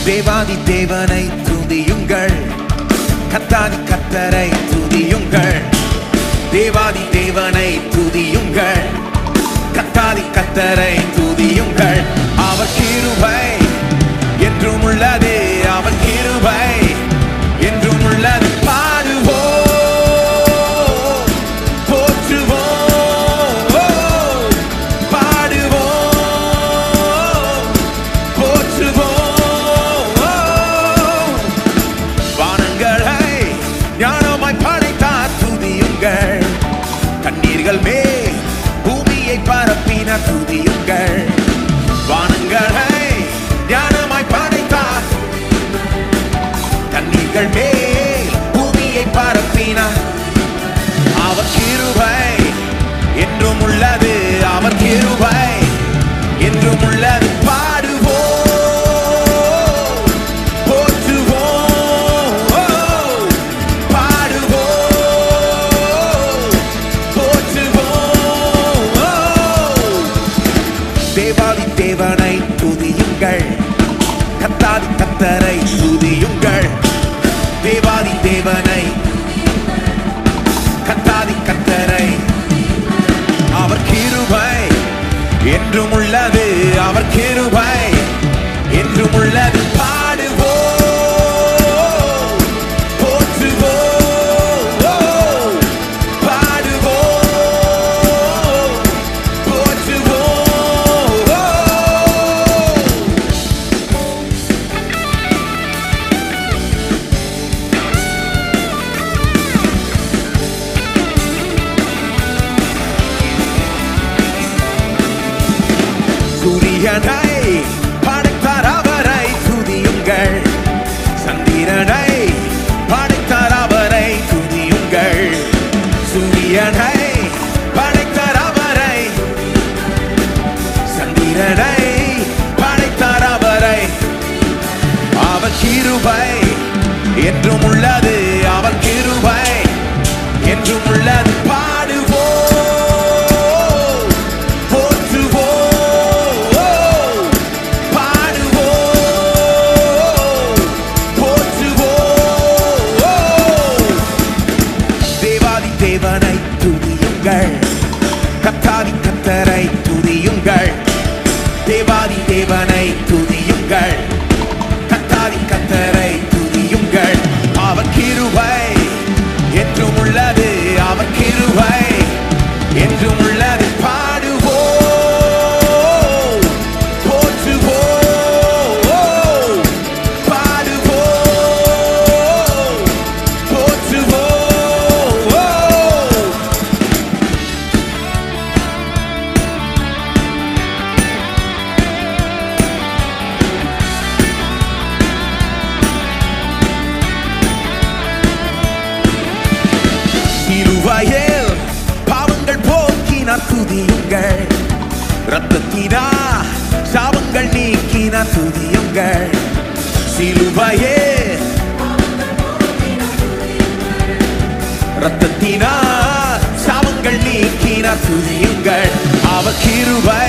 தேவாதி தேவனை துதியுங்கள், கர்த்தாதி கர்த்தரை துதியுங்கள். தேவாதி தேவனை துதியுங்கள், கர்த்தாதி கர்த்தரை துதியுங்கள். அவர் கிருபை என்றும் உள்ளது, அவர் கிருபை என்றும் உள்ளது. பாடுவோம், போற்றுவோம், பாடுவோம், போற்றுவோம். வானங்களை ஞானமாய் படைத்தார் துதியுங்கள், கண்ணீர்கள் மேல் பூமியை பரப்பினார் துதியுங்கள். வானங்களை ஞானமாய் படைத்தார், கண்ணீர்கள் மேல் பூமியை பரப்பினார். அவர் கிருபை என்றும் உள்ளது, அவர் கிருபை என்றும் உள்ளது. பாடுவோம், போற்றுவோம், பாடுவோம், போற்றுவோம். தேவாதி தேவனை துதியுங்கள், கர்த்தாதி கர்த்தரை துதியுங்கள். தேவாதி தேவனை, கர்த்தாதி கர்த்தரை. அவர் கிருபை என்றும் உள்ளது, அவர் கிருபை என்றும் உள்ளது. பாடுவோம், போற்றுவோம், பாடுவோம், போற்றுவோம். சூரியனை படைத்தார் அவரை துதியுங்கள், சந்திரனை படைத்தார் அவரை துதியுங்கள். சூரியனை படைத்தார் அவரை, சந்திரனை படைத்தார் அவரை. அவர் கிருபை என்றும் உள்ளது, அவர் கிருபை என்றும் உள்ளது. பாடுவோம், போற்றுவோம், பாடுவோம், போற்றுவோம். தேவாதி தேவனை துதியுங்கள், கர்த்தாதி கர்த்தரை துதியுங்கள். தேவாதி தேவனை துதியுங்கள், கர்த்தாதி கர்த்தரை துதியுங்கள். அவர் கிருபை என்றும் உள்ளது, அவர் கிருபை என்றும் உள்ளது. பாடுவோம், போற்றுவோம், பாடுவோம், போற்றுவோம். சிலுவையில் பாவங்கள் போக்கினார் துதியுங்கள், இரத்தத்தினார் சாபங்கள் நீக்கினார் துதியுங்கள். சிலுவையில் இரத்தத்தினார் சாபங்கள் நீக்கினார் துதியுங்கள். அவர் கிருபை